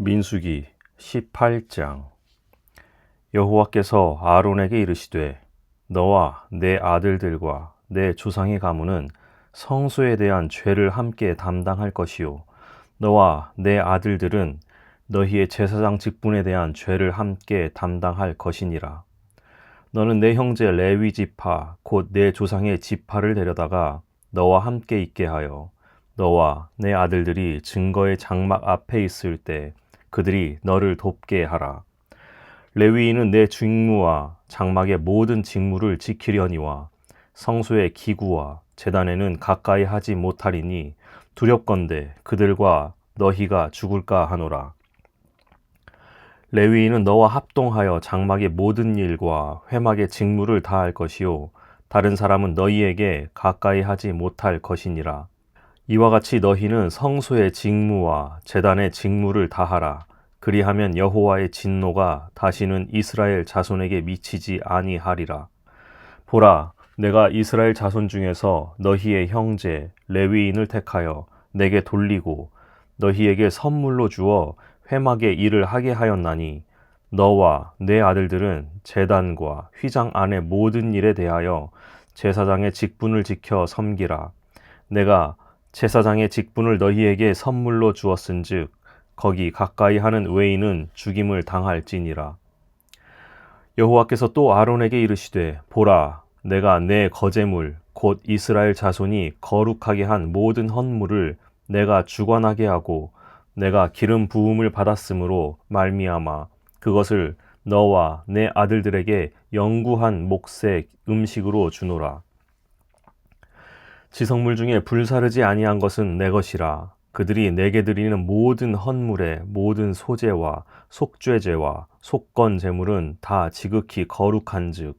민수기 18장. 여호와께서 아론에게 이르시되 너와 내 아들들과 내 조상의 가문은 성소에 대한 죄를 함께 담당할 것이요 너와 내 아들들은 너희의 제사장 직분에 대한 죄를 함께 담당할 것이니라. 너는 내 형제 레위 지파 곧 내 조상의 지파를 데려다가 너와 함께 있게 하여 너와 내 아들들이 증거의 장막 앞에 있을 때 그들이 너를 돕게 하라. 레위인은 내 직무와 장막의 모든 직무를 지키려니와 성소의 기구와 제단에는 가까이 하지 못하리니 두렵건대 그들과 너희가 죽을까 하노라. 레위인은 너와 합동하여 장막의 모든 일과 회막의 직무를 다할 것이요 다른 사람은 너희에게 가까이 하지 못할 것이니라. 이와 같이 너희는 성소의 직무와 제단의 직무를 다하라. 그리하면 여호와의 진노가 다시는 이스라엘 자손에게 미치지 아니하리라. 보라, 내가 이스라엘 자손 중에서 너희의 형제 레위인을 택하여 내게 돌리고 너희에게 선물로 주어 회막의 일을 하게 하였나니 너와 내 아들들은 제단과 휘장 안의 모든 일에 대하여 제사장의 직분을 지켜 섬기라. 내가 제사장의 직분을 너희에게 선물로 주었은즉 거기 가까이 하는 외인은 죽임을 당할지니라. 여호와께서 또 아론에게 이르시되 보라, 내가 내 거제물 곧 이스라엘 자손이 거룩하게 한 모든 헌물을 내가 주관하게 하고 내가 기름 부음을 받았으므로 말미암아 그것을 너와 내 아들들에게 영구한 몫의 음식으로 주노라. 지성물 중에 불사르지 아니한 것은 내 것이라. 그들이 내게 드리는 모든 헌물의 모든 소제와 속죄제와 속건 제물은 다 지극히 거룩한즉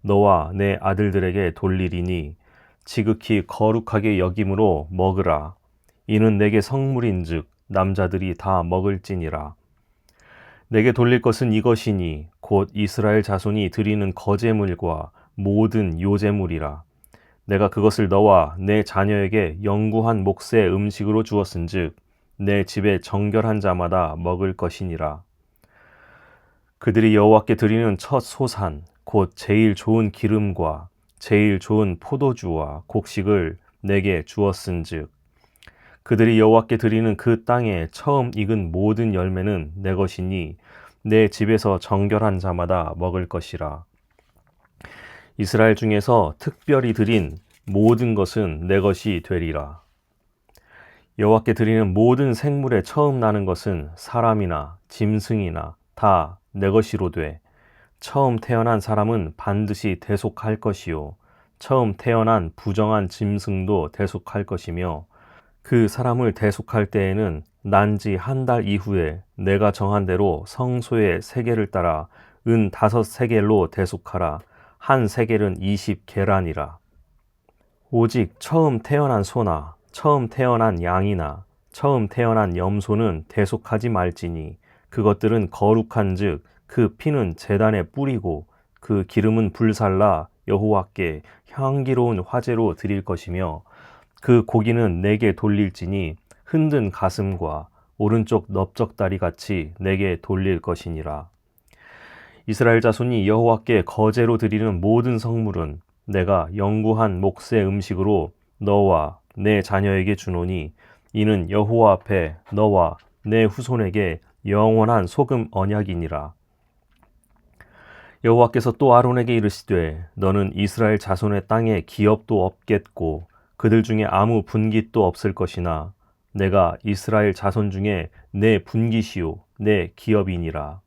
너와 내 아들들에게 돌리리니 지극히 거룩하게 여김으로 먹으라. 이는 내게 성물인즉 남자들이 다 먹을지니라. 내게 돌릴 것은 이것이니 곧 이스라엘 자손이 드리는 거제물과 모든 요제물이라. 내가 그것을 너와 내 자녀에게 영구한 몫의 음식으로 주었은즉 내 집에 정결한 자마다 먹을 것이니라. 그들이 여호와께 드리는 첫 소산 곧 제일 좋은 기름과 제일 좋은 포도주와 곡식을 내게 주었은즉 그들이 여호와께 드리는 그 땅에 처음 익은 모든 열매는 내 것이니 내 집에서 정결한 자마다 먹을 것이라. 이스라엘 중에서 특별히 드린 모든 것은 내 것이 되리라. 여호와께 드리는 모든 생물에 처음 나는 것은 사람이나 짐승이나 다 내 것이로되 처음 태어난 사람은 반드시 대속할 것이요 처음 태어난 부정한 짐승도 대속할 것이며 그 사람을 대속할 때에는 난 지 한 달 이후에 내가 정한 대로 성소의 세겔을 따라 은 5세겔로 대속하라. 한 세겔은 20계란이라. 오직 처음 태어난 소나 처음 태어난 양이나 처음 태어난 염소는 대속하지 말지니 그것들은 거룩한즉 그 피는 제단에 뿌리고 그 기름은 불살라 여호와께 향기로운 화제로 드릴 것이며 그 고기는 내게 돌릴지니 흔든 가슴과 오른쪽 넓적다리 같이 내게 돌릴 것이니라. 이스라엘 자손이 여호와께 거제로 드리는 모든 성물은 내가 영구한 몫의 음식으로 너와 내 자녀에게 주노니 이는 여호와 앞에 너와 내 후손에게 영원한 소금 언약이니라. 여호와께서 또 아론에게 이르시되 너는 이스라엘 자손의 땅에 기업도 없겠고 그들 중에 아무 분깃도 없을 것이나 내가 이스라엘 자손 중에 내 분깃이요 내 기업이니라.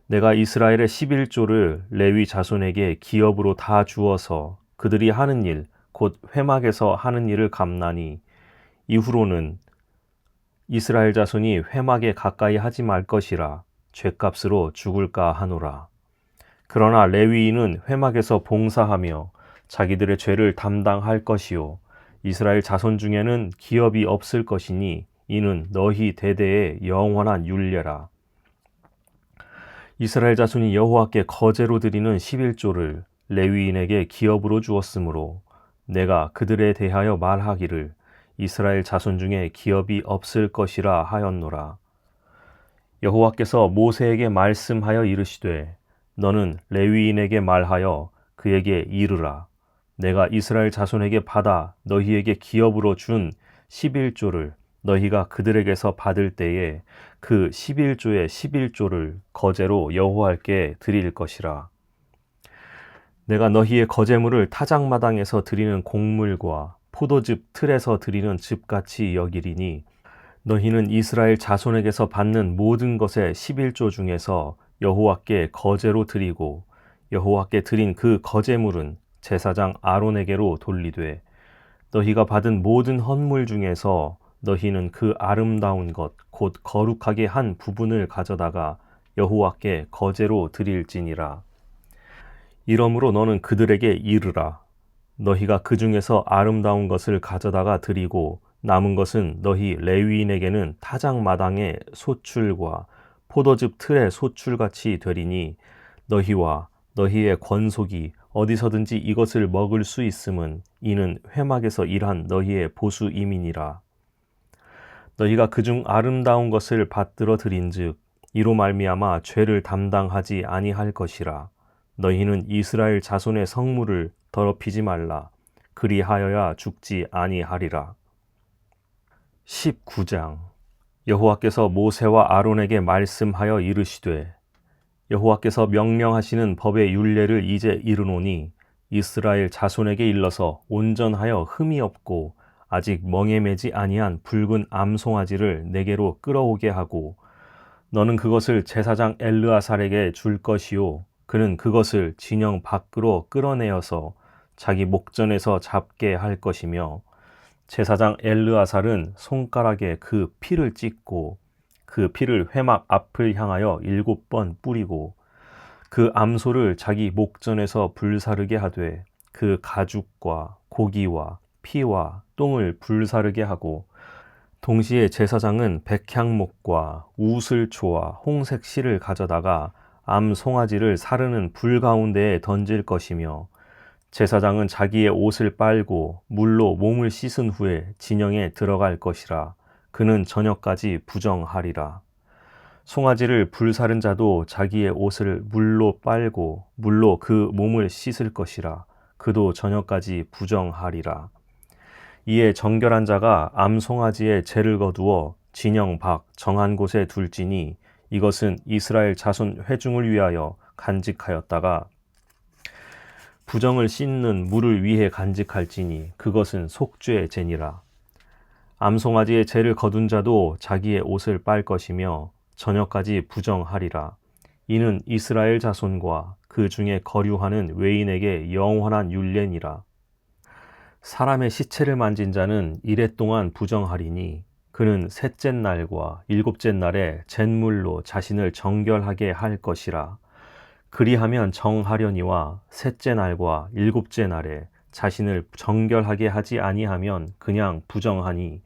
내가 이스라엘의 11조를 레위 자손에게 기업으로 다 주어서 그들이 하는 일, 곧 회막에서 하는 일을 갚나니 이후로는 이스라엘 자손이 회막에 가까이 하지 말 것이라 죗값으로 죽을까 하노라. 그러나 레위인은 회막에서 봉사하며 자기들의 죄를 담당할 것이요 이스라엘 자손 중에는 기업이 없을 것이니 이는 너희 대대의 영원한 율례라. 이스라엘 자손이 여호와께 거제로 드리는 11조를 레위인에게 기업으로 주었으므로 내가 그들에 대하여 말하기를 이스라엘 자손 중에 기업이 없을 것이라 하였노라. 여호와께서 모세에게 말씀하여 이르시되 너는 레위인에게 말하여 그에게 이르라. 내가 이스라엘 자손에게 받아 너희에게 기업으로 준 11조를 너희가 그들에게서 받을 때에 그 11조의 11조를 거제로 여호와께 드릴 것이라. 내가 너희의 거제물을 타작마당에서 드리는 곡물과 포도즙 틀에서 드리는 즙같이 여기리니 너희는 이스라엘 자손에게서 받는 모든 것의 11조 중에서 여호와께 거제로 드리고 여호와께 드린 그 거제물은 제사장 아론에게로 돌리되 너희가 받은 모든 헌물 중에서 너희는 그 아름다운 것 곧 거룩하게 한 부분을 가져다가 여호와께 거제로 드릴지니라. 이러므로 너는 그들에게 이르라. 너희가 그 중에서 아름다운 것을 가져다가 드리고 남은 것은 너희 레위인에게는 타작마당의 소출과 포도즙 틀의 소출같이 되리니 너희와 너희의 권속이 어디서든지 이것을 먹을 수 있음은 이는 회막에서 일한 너희의 보수임이니라. 너희가 그중 아름다운 것을 받들어 드린즉 이로 말미암아 죄를 담당하지 아니할 것이라. 너희는 이스라엘 자손의 성물을 더럽히지 말라. 그리하여야 죽지 아니하리라. 19장. 여호와께서 모세와 아론에게 말씀하여 이르시되 여호와께서 명령하시는 법의 율례를 이제 이르노니 이스라엘 자손에게 일러서 온전하여 흠이 없고 아직 멍에 매지 아니한 붉은 암송아지를 내게로 끌어오게 하고 너는 그것을 제사장 엘르아살에게 줄 것이요 그는 그것을 진영 밖으로 끌어내어서 자기 목전에서 잡게 할 것이며 제사장 엘르아살은 손가락에 그 피를 찍고 그 피를 회막 앞을 향하여 7번 뿌리고 그 암소를 자기 목전에서 불사르게 하되 그 가죽과 고기와 피와 똥을 불사르게 하고 동시에 제사장은 백향목과 우슬초와 홍색 실을 가져다가 암 송아지를 사르는 불 가운데에 던질 것이며 제사장은 자기의 옷을 빨고 물로 몸을 씻은 후에 진영에 들어갈 것이라. 그는 저녁까지 부정하리라. 송아지를 불사른 자도 자기의 옷을 물로 빨고 물로 그 몸을 씻을 것이라. 그도 저녁까지 부정하리라. 이에 정결한 자가 암송아지의 죄를 거두어 진영 밖 정한 곳에 둘지니 이것은 이스라엘 자손 회중을 위하여 간직하였다가 부정을 씻는 물을 위해 간직할지니 그것은 속죄의 죄니라. 암송아지의 죄를 거둔 자도 자기의 옷을 빨 것이며 저녁까지 부정하리라. 이는 이스라엘 자손과 그 중에 거류하는 외인에게 영원한 율례니라. 사람의 시체를 만진 자는 이레 동안 부정하리니 그는 셋째 날과 일곱째 날에 잿물로 자신을 정결하게 할 것이라. 그리하면 정하려니와 셋째 날과 일곱째 날에 자신을 정결하게 하지 아니하면 그냥 부정하니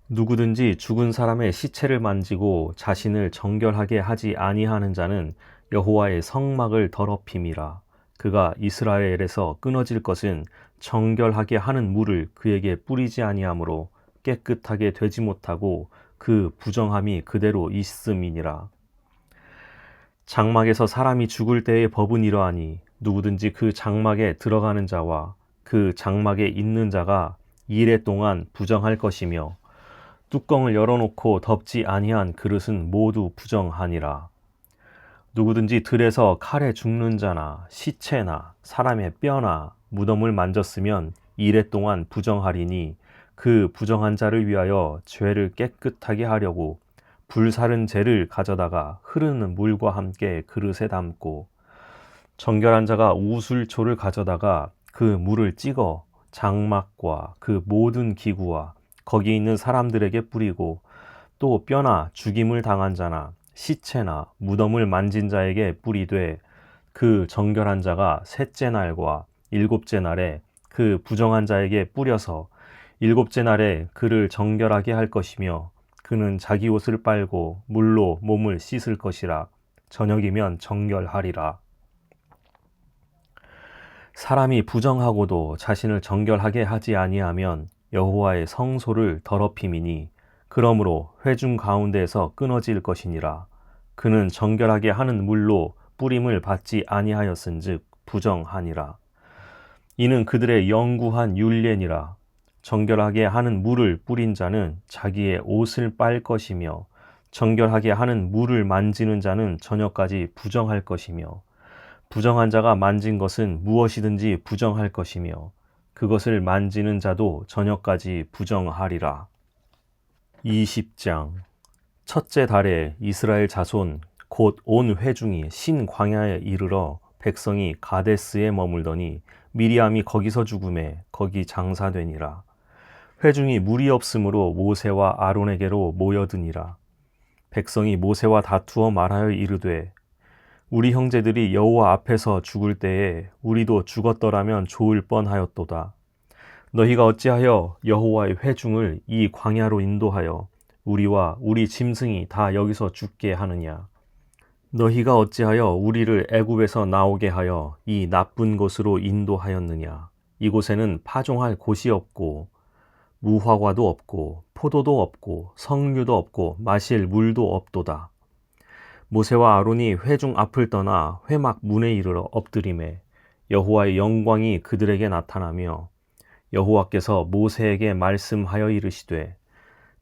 누구든지 죽은 사람의 시체를 만지고 자신을 정결하게 하지 아니하는 자는 여호와의 성막을 더럽힘이라. 그가 이스라엘에서 끊어질 것은 정결하게 하는 물을 그에게 뿌리지 아니하므로 깨끗하게 되지 못하고 그 부정함이 그대로 있음이니라. 장막에서 사람이 죽을 때의 법은 이러하니 누구든지 그 장막에 들어가는 자와 그 장막에 있는 자가 이레 동안 부정할 것이며 뚜껑을 열어놓고 덮지 아니한 그릇은 모두 부정하니라. 누구든지 들에서 칼에 죽는 자나 시체나 사람의 뼈나 무덤을 만졌으면 이레 동안 부정하리니 그 부정한 자를 위하여 죄를 깨끗하게 하려고 불사른 재를 가져다가 흐르는 물과 함께 그릇에 담고 정결한 자가 우슬초를 가져다가 그 물을 찍어 장막과 그 모든 기구와 거기 있는 사람들에게 뿌리고 또 뼈나 죽임을 당한 자나 시체나 무덤을 만진 자에게 뿌리되 그 정결한 자가 셋째 날과 일곱째 날에 그 부정한 자에게 뿌려서 일곱째 날에 그를 정결하게 할 것이며 그는 자기 옷을 빨고 물로 몸을 씻을 것이라. 저녁이면 정결하리라. 사람이 부정하고도 자신을 정결하게 하지 아니하면 여호와의 성소를 더럽힘이니 그러므로 회중 가운데에서 끊어질 것이니라. 그는 정결하게 하는 물로 뿌림을 받지 아니하였은즉 부정하니라. 이는 그들의 영구한 율례니라. 정결하게 하는 물을 뿌린 자는 자기의 옷을 빨 것이며 정결하게 하는 물을 만지는 자는 저녁까지 부정할 것이며 부정한 자가 만진 것은 무엇이든지 부정할 것이며 그것을 만지는 자도 저녁까지 부정하리라. 20장. 첫째 달에 이스라엘 자손 곧 온 회중이 신 광야에 이르러 백성이 가데스에 머물더니 미리암이 거기서 죽음에 거기 장사되니라. 회중이 물이 없으므로 모세와 아론에게로 모여드니라. 백성이 모세와 다투어 말하여 이르되 우리 형제들이 여호와 앞에서 죽을 때에 우리도 죽었더라면 좋을 뻔하였도다. 너희가 어찌하여 여호와의 회중을 이 광야로 인도하여 우리와 우리 짐승이 다 여기서 죽게 하느냐. 너희가 어찌하여 우리를 애굽에서 나오게 하여 이 나쁜 곳으로 인도하였느냐. 이곳에는 파종할 곳이 없고 무화과도 없고 포도도 없고 석류도 없고 마실 물도 없도다. 모세와 아론이 회중 앞을 떠나 회막 문에 이르러 엎드리매 여호와의 영광이 그들에게 나타나며 여호와께서 모세에게 말씀하여 이르시되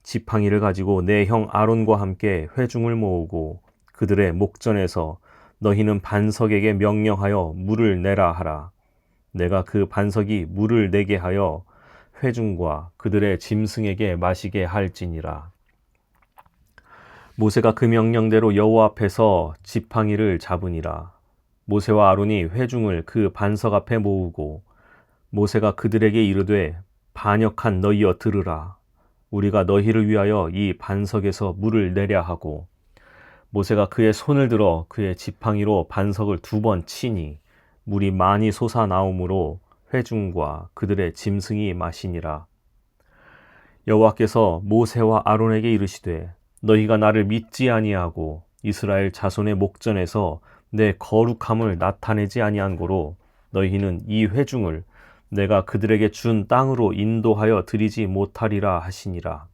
지팡이를 가지고 내 형 아론과 함께 회중을 모으고 그들의 목전에서 너희는 반석에게 명령하여 물을 내라 하라. 내가 그 반석이 물을 내게 하여 회중과 그들의 짐승에게 마시게 할지니라. 모세가 그 명령대로 여호와 앞에서 지팡이를 잡으니라. 모세와 아론이 회중을 그 반석 앞에 모으고 모세가 그들에게 이르되 반역한 너희여 들으라. 우리가 너희를 위하여 이 반석에서 물을 내랴 하고 모세가 그의 손을 들어 그의 지팡이로 반석을 2번 치니 물이 많이 솟아나오므로 회중과 그들의 짐승이 마시니라. 여호와께서 모세와 아론에게 이르시되 너희가 나를 믿지 아니하고 이스라엘 자손의 목전에서 내 거룩함을 나타내지 아니한 고로 너희는 이 회중을 내가 그들에게 준 땅으로 인도하여 드리지 못하리라 하시니라.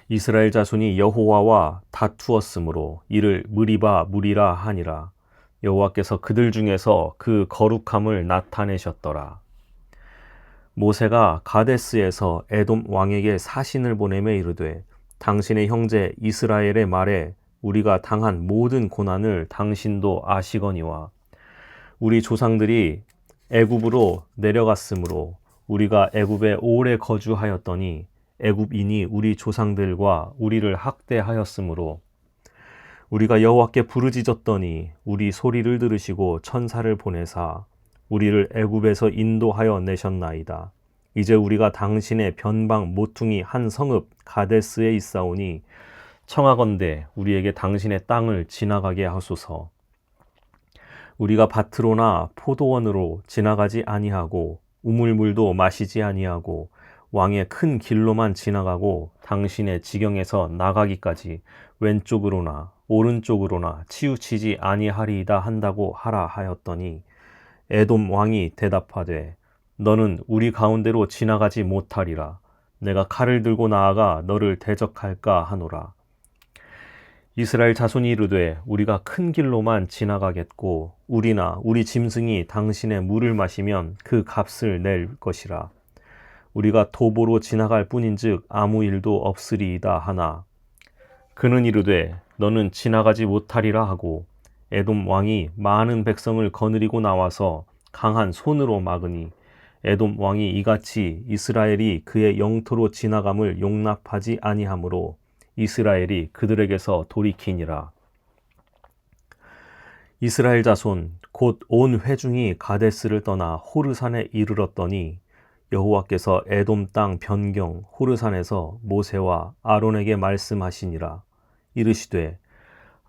이스라엘 자손이 여호와와 다투었으므로 이를 무리바 무리라 하니라. 여호와께서 그들 중에서 그 거룩함을 나타내셨더라. 모세가 가데스에서 에돔 왕에게 사신을 보내매 이르되 당신의 형제 이스라엘의 말에 우리가 당한 모든 고난을 당신도 아시거니와 우리 조상들이 애굽으로 내려갔으므로 우리가 애굽에 오래 거주하였더니 애굽인이 우리 조상들과 우리를 학대하였으므로 우리가 여호와께 부르짖었더니 우리 소리를 들으시고 천사를 보내사 우리를 애굽에서 인도하여 내셨나이다. 이제 우리가 당신의 변방 모퉁이 한 성읍 가데스에 있사오니 청하건대 우리에게 당신의 땅을 지나가게 하소서. 우리가 밭으로나 포도원으로 지나가지 아니하고 우물물도 마시지 아니하고 왕의 큰 길로만 지나가고 당신의 지경에서 나가기까지 왼쪽으로나 오른쪽으로나 치우치지 아니하리이다 한다고 하라 하였더니 에돔 왕이 대답하되 너는 우리 가운데로 지나가지 못하리라. 내가 칼을 들고 나아가 너를 대적할까 하노라. 이스라엘 자손이 이르되 우리가 큰 길로만 지나가겠고 우리나 우리 짐승이 당신의 물을 마시면 그 값을 낼 것이라. 우리가 도보로 지나갈 뿐인즉 아무 일도 없으리이다 하나 그는 이르되 너는 지나가지 못하리라 하고 에돔 왕이 많은 백성을 거느리고 나와서 강한 손으로 막으니 에돔 왕이 이같이 이스라엘이 그의 영토로 지나감을 용납하지 아니하므로 이스라엘이 그들에게서 돌이키니라. 이스라엘 자손 곧 온 회중이 가데스를 떠나 호르산에 이르렀더니 여호와께서 에돔 땅 변경 호르산에서 모세와 아론에게 말씀하시니라. 이르시되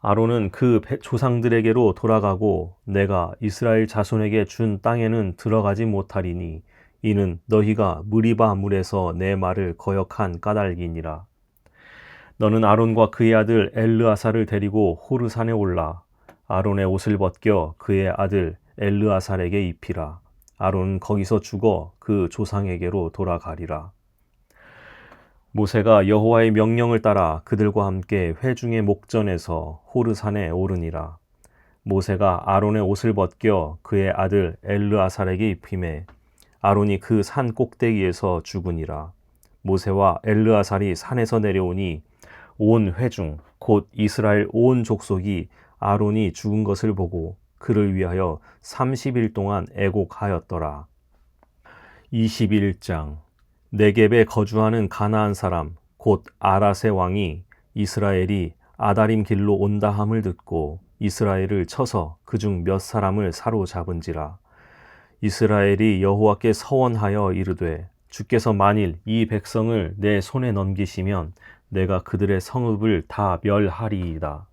아론은 그 조상들에게로 돌아가고 내가 이스라엘 자손에게 준 땅에는 들어가지 못하리니 이는 너희가 무리바 물에서 내 말을 거역한 까닭이니라. 너는 아론과 그의 아들 엘르아살을 데리고 호르산에 올라 아론의 옷을 벗겨 그의 아들 엘르아살에게 입히라. 아론은 거기서 죽어 그 조상에게로 돌아가리라. 모세가 여호와의 명령을 따라 그들과 함께 회중의 목전에서 호르산에 오르니라. 모세가 아론의 옷을 벗겨 그의 아들 엘르아살에게 입히매 아론이 그 산 꼭대기에서 죽으니라. 모세와 엘르아살이 산에서 내려오니 온 회중 곧 이스라엘 온 족속이 아론이 죽은 것을 보고 그를 위하여 30일 동안 애곡하였더라. 21장. 네겝에 거주하는 가나안 사람 곧 아랏의 왕이 이스라엘이 아다림 길로 온다 함을 듣고 이스라엘을 쳐서 그중 몇 사람을 사로잡은지라. 이스라엘이 여호와께 서원하여 이르되 주께서 만일 이 백성을 내 손에 넘기시면 내가 그들의 성읍을 다 멸하리이다.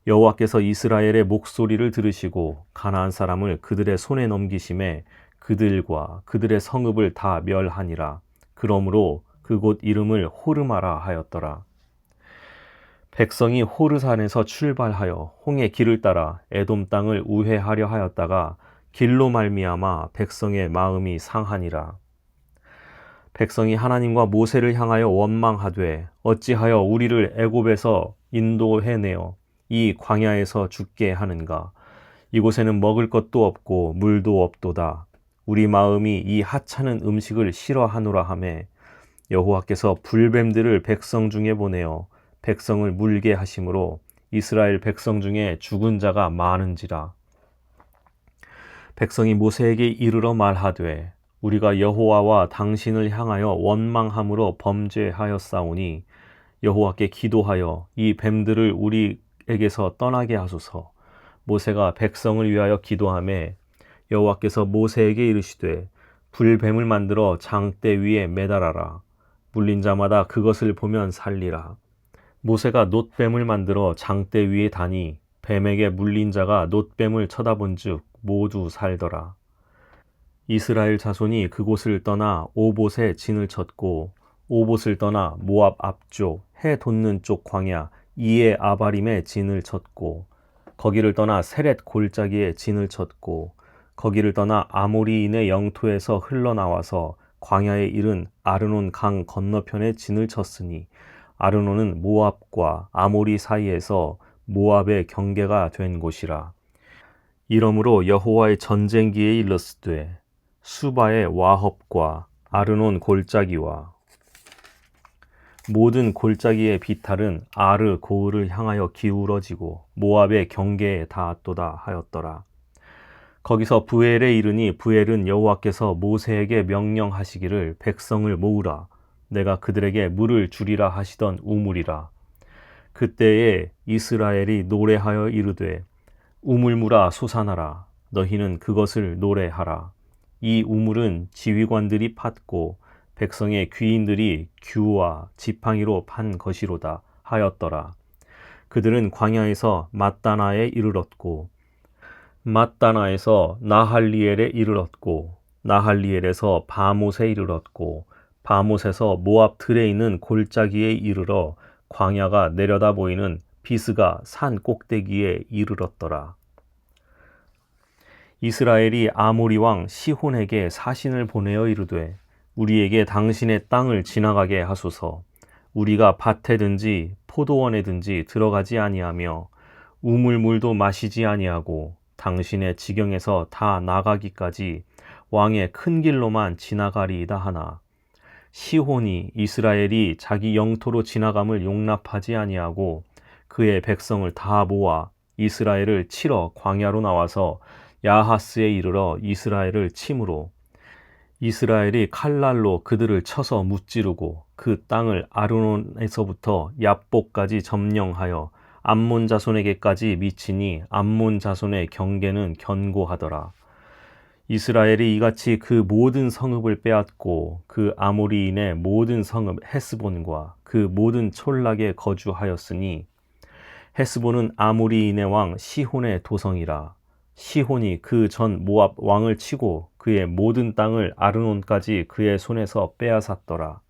여호와께서 이스라엘의 목소리를 들으시고 가나안 사람을 그들의 손에 넘기심에 그들과 그들의 성읍을 다 멸하니라. 그러므로 그곳 이름을 호르마라 하였더라. 백성이 호르산에서 출발하여 홍해 길을 따라 에돔 땅을 우회하려 하였다가 길로 말미암아 백성의 마음이 상하니라. 백성이 하나님과 모세를 향하여 원망하되 어찌하여 우리를 애굽에서 인도해내어 이 광야에서 죽게 하는가. 이곳에는 먹을 것도 없고 물도 없도다. 우리 마음이 이 하찮은 음식을 싫어하노라 하매 여호와께서 불뱀들을 백성 중에 보내어 백성을 물게 하심으로 이스라엘 백성 중에 죽은 자가 많은지라. 백성이 모세에게 이르러 말하되 우리가 여호와와 당신을 향하여 원망함으로 범죄하였사오니 여호와께 기도하여 이 뱀들을 우리에게서 떠나게 하소서. 모세가 백성을 위하여 기도하매 여호와께서 모세에게 이르시되 불뱀을 만들어 장대 위에 매달아라. 물린 자마다 그것을 보면 살리라. 모세가 놋뱀을 만들어 장대 위에 다니 뱀에게 물린 자가 놋뱀을 쳐다본즉 모두 살더라. 이스라엘 자손이 그곳을 떠나 오봇에 진을 쳤고 오봇을 떠나 모압 앞쪽 해 돋는 쪽 광야 이에 아바림에 진을 쳤고 거기를 떠나 세렛 골짜기에 진을 쳤고 거기를 떠나 아모리인의 영토에서 흘러나와서 광야에 이른 아르논 강 건너편에 진을 쳤으니 아르논은 모압과 아모리 사이에서 모압의 경계가 된 곳이라. 이러므로 여호와의 전쟁기에 일렀으되 수바의 와헙과 아르논 골짜기와 모든 골짜기의 비탈은 아르 고을을 향하여 기울어지고 모압의 경계에 닿았도다 하였더라. 거기서 부엘에 이르니 부엘은 여호와께서 모세에게 명령하시기를 백성을 모으라. 내가 그들에게 물을 주리라 하시던 우물이라. 그때에 이스라엘이 노래하여 이르되 우물물아 솟아나라. 너희는 그것을 노래하라. 이 우물은 지휘관들이 팠고 백성의 귀인들이 규와 지팡이로 판 것이로다 하였더라. 그들은 광야에서 맛다나에 이르렀고 맛다나에서 나할리엘에 이르렀고 나할리엘에서 바못에 이르렀고 바못에서 모압 들에 있는 골짜기에 이르러 광야가 내려다 보이는 비스가 산 꼭대기에 이르렀더라. 이스라엘이 아모리 왕 시혼에게 사신을 보내어 이르되 우리에게 당신의 땅을 지나가게 하소서. 우리가 밭에든지 포도원에든지 들어가지 아니하며 우물물도 마시지 아니하고 당신의 지경에서 다 나가기까지 왕의 큰 길로만 지나가리이다 하나 시혼이 이스라엘이 자기 영토로 지나감을 용납하지 아니하고 그의 백성을 다 모아 이스라엘을 치러 광야로 나와서 야하스에 이르러 이스라엘을 치므로 이스라엘이 칼날로 그들을 쳐서 무찌르고 그 땅을 아르논에서부터 얍복까지 점령하여 암몬 자손에게까지 미치니 암몬 자손의 경계는 견고하더라. 이스라엘이 이같이 그 모든 성읍을 빼앗고 그 아모리인의 모든 성읍 헤스본과 그 모든 촌락에 거주하였으니 헤스본은 아모리인의 왕 시혼의 도성이라. 시혼이 그 전 모압 왕을 치고 그의 모든 땅을 아르논까지 그의 손에서 빼앗았더라.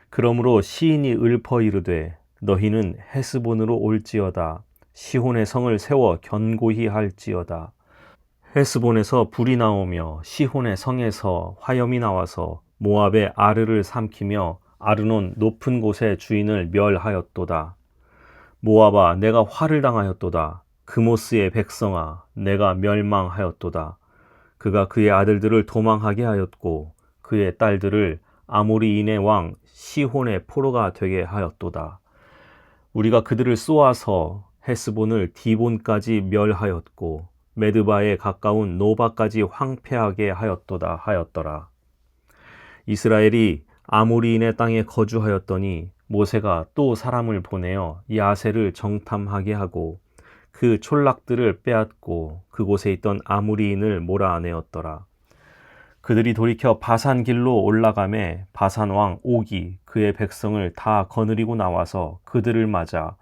그러므로 시인이 읊어 이르되 너희는 헤스본으로 올지어다. 시혼의 성을 세워 견고히 할지어다. 헤스본에서 불이 나오며 시혼의 성에서 화염이 나와서 모압의 아르를 삼키며 아르논 높은 곳의 주인을 멸하였도다. 모압아, 내가 화를 당하였도다. 그모스의 백성아, 내가 멸망하였도다. 그가 그의 아들들을 도망하게 하였고 그의 딸들을 아모리인의 왕 시혼의 포로가 되게 하였도다. 우리가 그들을 쏘아서 헤스본을 디본까지 멸하였고 메드바에 가까운 노바까지 황폐하게 하였도다 하였더라. 이스라엘이 아모리인의 땅에 거주하였더니 모세가 또 사람을 보내어 야세를 정탐하게 하고 그 촌락들을 빼앗고 그곳에 있던 아모리인을 몰아내었더라. 그들이 돌이켜 바산 길로 올라가매 바산 왕 옥이 그의 백성을 다 거느리고 나와서 그들을 맞아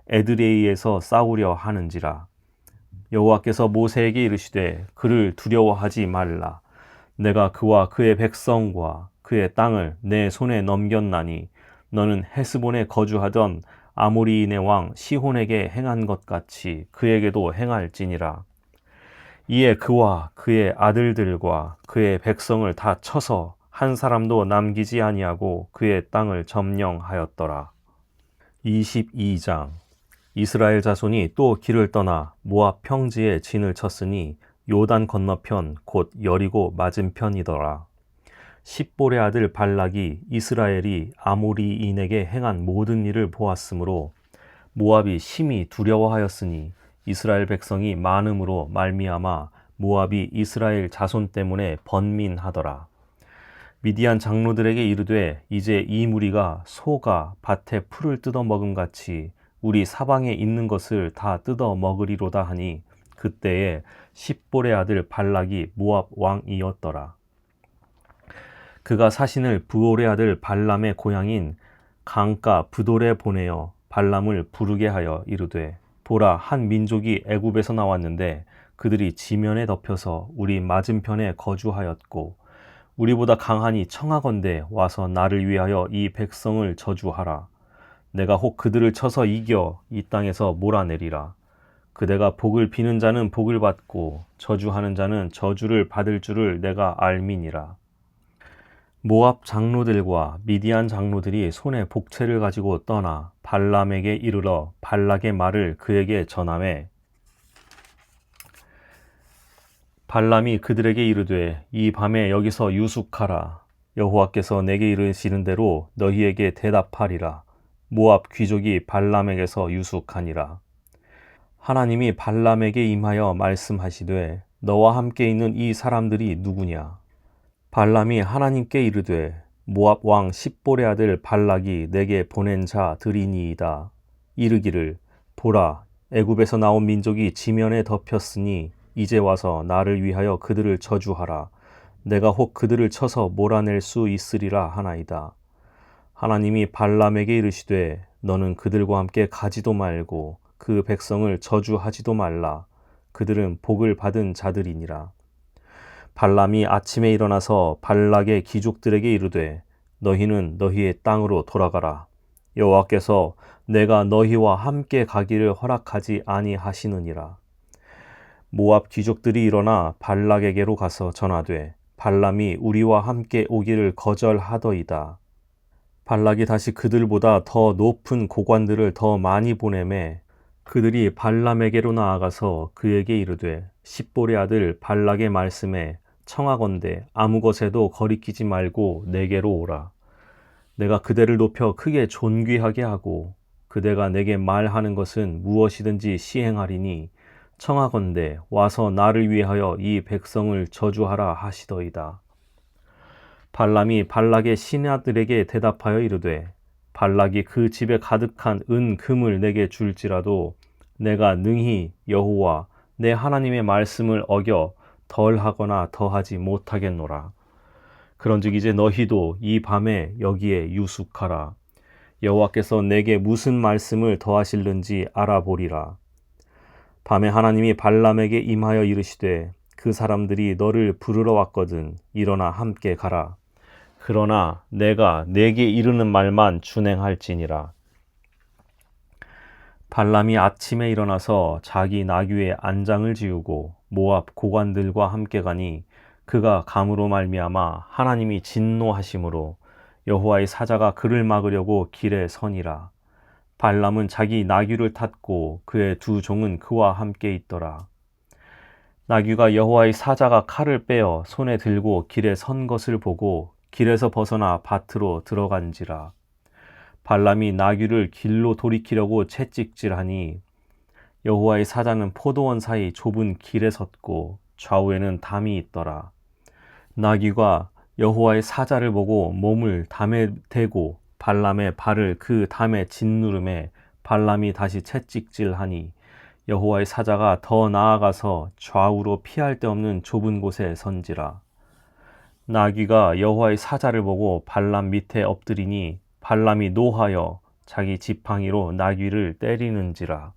에드레이에서 싸우려 하는지라. 여호와께서 모세에게 이르시되 그를 두려워하지 말라. 내가 그와 그의 백성과 그의 땅을 내 손에 넘겼나니 너는 헤스본에 거주하던 아모리인의 왕 시혼에게 행한 것 같이 그에게도 행할지니라. 이에 그와 그의 아들들과 그의 백성을 다 쳐서 한 사람도 남기지 아니하고 그의 땅을 점령하였더라. 22장. 이스라엘 자손이 또 길을 떠나 모압 평지에 진을 쳤으니 요단 건너편 곧 여리고 맞은편이더라. 십볼의 아들 발락이 이스라엘이 아모리인에게 행한 모든 일을 보았으므로 모압이 심히 두려워하였으니 이스라엘 백성이 많음으로 말미암아 모압이 이스라엘 자손 때문에 번민하더라. 미디안 장로들에게 이르되 이제 이 무리가 소가 밭에 풀을 뜯어 먹음 같이 우리 사방에 있는 것을 다 뜯어 먹으리로다 하니 그때에 십볼의 아들 발락이 모압 왕이었더라. 그가 사신을 부올의 아들 발람의 고향인 강가 브돌에 보내어 발람을 부르게 하여 이르되 보라, 한 민족이 애굽에서 나왔는데 그들이 지면에 덮여서 우리 맞은편에 거주하였고 우리보다 강하니 청하건대 와서 나를 위하여 이 백성을 저주하라. 내가 혹 그들을 쳐서 이겨 이 땅에서 몰아내리라. 그대가 복을 비는 자는 복을 받고 저주하는 자는 저주를 받을 줄을 내가 알미니라. 모압 장로들과 미디안 장로들이 손에 복채를 가지고 떠나 발람에게 이르러 발락의 말을 그에게 전하매 발람이 그들에게 이르되 이 밤에 여기서 유숙하라. 여호와께서 내게 이르시는 대로 너희에게 대답하리라. 모압 귀족이 발람에게서 유숙하니라. 하나님이 발람에게 임하여 말씀하시되 너와 함께 있는 이 사람들이 누구냐? 발람이 하나님께 이르되 모압 왕 십볼의 아들 발락이 내게 보낸 자들이니이다. 이르기를 보라, 애굽에서 나온 민족이 지면에 덮였으니 이제 와서 나를 위하여 그들을 저주하라. 내가 혹 그들을 쳐서 몰아낼 수 있으리라 하나이다. 하나님이 발람에게 이르시되 너는 그들과 함께 가지도 말고 그 백성을 저주하지도 말라. 그들은 복을 받은 자들이니라. 발람이 아침에 일어나서 발락의 귀족들에게 이르되 너희는 너희의 땅으로 돌아가라. 여호와께서 내가 너희와 함께 가기를 허락하지 아니하시느니라. 모압 귀족들이 일어나 발락에게로 가서 전하되 발람이 우리와 함께 오기를 거절하더이다. 발락이 다시 그들보다 더 높은 고관들을 더 많이 보내매 그들이 발람에게로 나아가서 그에게 이르되 십볼의 아들 발락의 말씀에 청하건대 아무 것에도 거리끼지 말고 내게로 오라. 내가 그대를 높여 크게 존귀하게 하고 그대가 내게 말하는 것은 무엇이든지 시행하리니 청하건대 와서 나를 위하여 이 백성을 저주하라 하시더이다. 발람이 발락의 신하들에게 대답하여 이르되 발락이 그 집에 가득한 은 금을 내게 줄지라도 내가 능히 여호와 내 하나님의 말씀을 어겨 덜하거나 더하지 못하겠노라. 그런즉 이제 너희도 이 밤에 여기에 유숙하라. 여호와께서 내게 무슨 말씀을 더하실는지 알아보리라. 밤에 하나님이 발람에게 임하여 이르시되 그 사람들이 너를 부르러 왔거든 일어나 함께 가라. 그러나 내가 내게 이르는 말만 준행할지니라. 발람이 아침에 일어나서 자기 나귀의 안장을 지우고 모압 고관들과 함께 가니 그가 감으로 말미암아 하나님이 진노하심으로 여호와의 사자가 그를 막으려고 길에 서니라. 발람은 자기 나귀를 탔고 그의 두 종은 그와 함께 있더라. 나귀가 여호와의 사자가 칼을 빼어 손에 들고 길에 선 것을 보고 길에서 벗어나 밭으로 들어간지라. 발람이 나귀를 길로 돌이키려고 채찍질하니 여호와의 사자는 포도원 사이 좁은 길에 섰고 좌우에는 담이 있더라. 나귀가 여호와의 사자를 보고 몸을 담에 대고 발람의 발을 그 담에 짓누름에 발람이 다시 채찍질하니 여호와의 사자가 더 나아가서 좌우로 피할 데 없는 좁은 곳에 선지라. 나귀가 여호와의 사자를 보고 발람 밑에 엎드리니 발람이 노하여 자기 지팡이로 나귀를 때리는지라.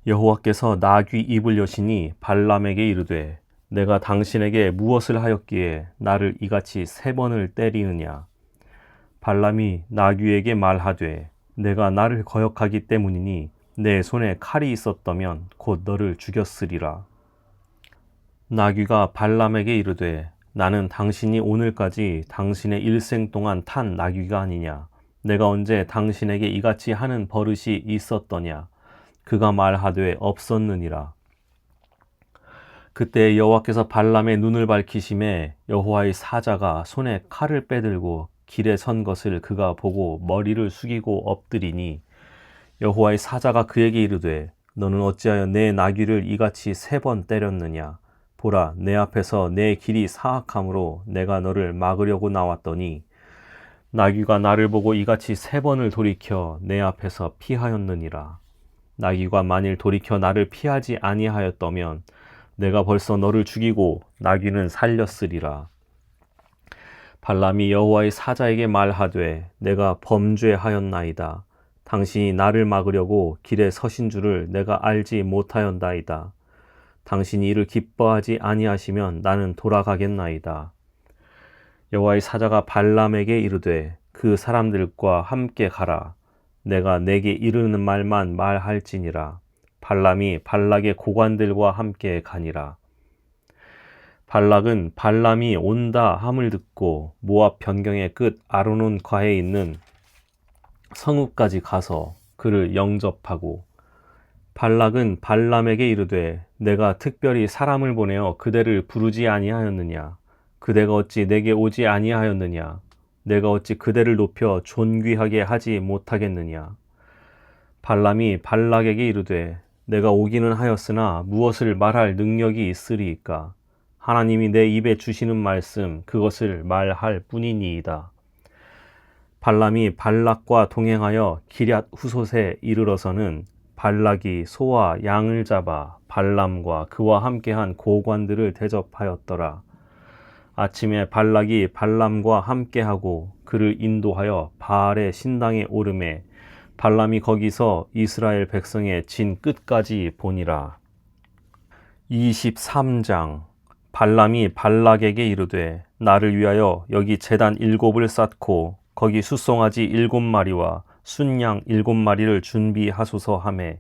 여호와께서 나귀 입을 여시니 발람에게 이르되 내가 당신에게 무엇을 하였기에 나를 이같이 3번을 때리느냐. 발람이 나귀에게 말하되 내가 나를 거역하기 때문이니 내 손에 칼이 있었다면 곧 너를 죽였으리라. 나귀가 발람에게 이르되 나는 당신이 오늘까지 당신의 일생 동안 탄 나귀가 아니냐. 내가 언제 당신에게 이같이 하는 버릇이 있었더냐. 그가 말하되 없었느니라. 그때 여호와께서 발람의 눈을 밝히심에 여호와의 사자가 손에 칼을 빼들고 길에 선 것을 그가 보고 머리를 숙이고 엎드리니 여호와의 사자가 그에게 이르되 너는 어찌하여 내 나귀를 이같이 3번 때렸느냐. 보라, 내 앞에서 내 길이 사악함으로 내가 너를 막으려고 나왔더니 나귀가 나를 보고 이같이 3번을 돌이켜 내 앞에서 피하였느니라. 나귀가 만일 돌이켜 나를 피하지 아니하였다면 내가 벌써 너를 죽이고 나귀는 살렸으리라. 발람이 여호와의 사자에게 말하되 내가 범죄하였나이다. 당신이 나를 막으려고 길에 서신 줄을 내가 알지 못하였나이다. 당신이 이를 기뻐하지 아니하시면 나는 돌아가겠나이다. 여호와의 사자가 발람에게 이르되 그 사람들과 함께 가라. 내가 내게 이르는 말만 말할지니라. 발람이 발락의 고관들과 함께 가니라. 발락은 발람이 온다 함을 듣고 모압 변경의 끝 아르논 과에 있는 성읍까지 가서 그를 영접하고 발락은 발람에게 이르되 내가 특별히 사람을 보내어 그대를 부르지 아니하였느냐. 그대가 어찌 내게 오지 아니하였느냐. 내가 어찌 그대를 높여 존귀하게 하지 못하겠느냐. 발람이 발락에게 이르되 내가 오기는 하였으나 무엇을 말할 능력이 있으리이까. 하나님이 내 입에 주시는 말씀 그것을 말할 뿐이니이다. 발람이 발락과 동행하여 기럇 후솥에 이르러서는 발락이 소와 양을 잡아 발람과 그와 함께한 고관들을 대접하였더라. 아침에 발락이 발람과 함께하고 그를 인도하여 바알의 신당에 오르매 발람이 거기서 이스라엘 백성의 진 끝까지 보니라. 23장. 발람이 발락에게 이르되 나를 위하여 여기 제단 7을 쌓고 거기 숫송아지 7마리와 순양 7마리를 준비하소서 하매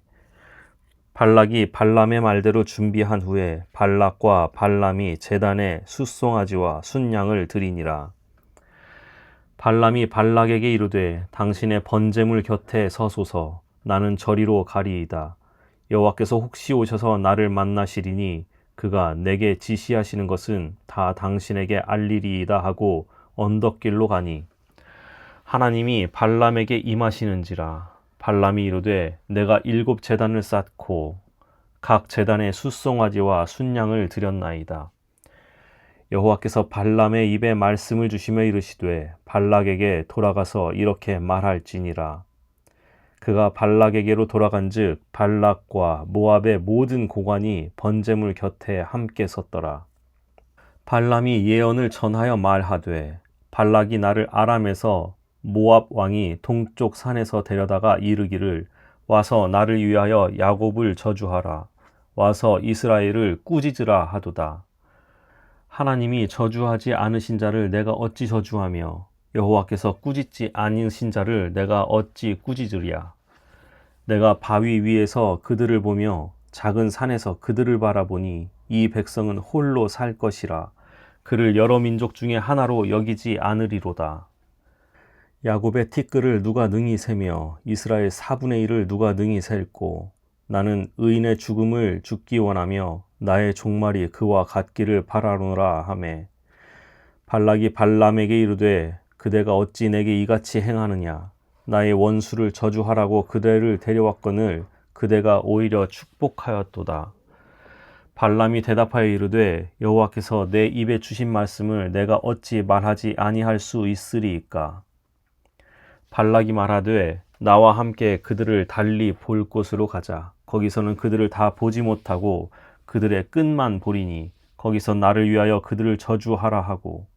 발락이 발람의 말대로 준비한 후에 발락과 발람이 제단에 숫송아지와 순양을 드리니라. 발람이 발락에게 이르되 당신의 번제물 곁에 서소서. 나는 저리로 가리이다. 여호와께서 혹시 오셔서 나를 만나시리니 그가 내게 지시하시는 것은 다 당신에게 알리리이다 하고 언덕길로 가니 하나님이 발람에게 임하시는지라. 발람이 이르되 내가 7 제단을 쌓고 각 제단에 숫송아지와 순양을 드렸나이다. 여호와께서 발람의 입에 말씀을 주시며 이르시되 발락에게 돌아가서 이렇게 말할지니라. 그가 발락에게로 돌아간즉 발락과 모압의 모든 고관이 번제물 곁에 함께 섰더라. 발람이 예언을 전하여 말하되 발락이 나를 아람에서 모압 왕이 동쪽 산에서 데려다가 이르기를 와서 나를 위하여 야곱을 저주하라. 와서 이스라엘을 꾸짖으라 하도다. 하나님이 저주하지 않으신 자를 내가 어찌 저주하며 여호와께서 꾸짖지 않으신 자를 내가 어찌 꾸짖으랴. 내가 바위 위에서 그들을 보며 작은 산에서 그들을 바라보니 이 백성은 홀로 살 것이라. 그를 여러 민족 중에 하나로 여기지 않으리로다. 야곱의 티끌을 누가 능히 세며 이스라엘 4분의 1을 누가 능히 셀고 나는 의인의 죽음을 죽기 원하며 나의 종말이 그와 같기를 바라노라 하매 발락이 발람에게 이르되 그대가 어찌 내게 이같이 행하느냐 나의 원수를 저주하라고 그대를 데려왔거늘 그대가 오히려 축복하였도다. 발람이 대답하여 이르되 여호와께서 내 입에 주신 말씀을 내가 어찌 말하지 아니할 수 있으리이까. 발락이 말하되 나와 함께 그들을 달리 볼 곳으로 가자. 거기서는 그들을 다 보지 못하고 그들의 끝만 보리니 거기서 나를 위하여 그들을 저주하라 하고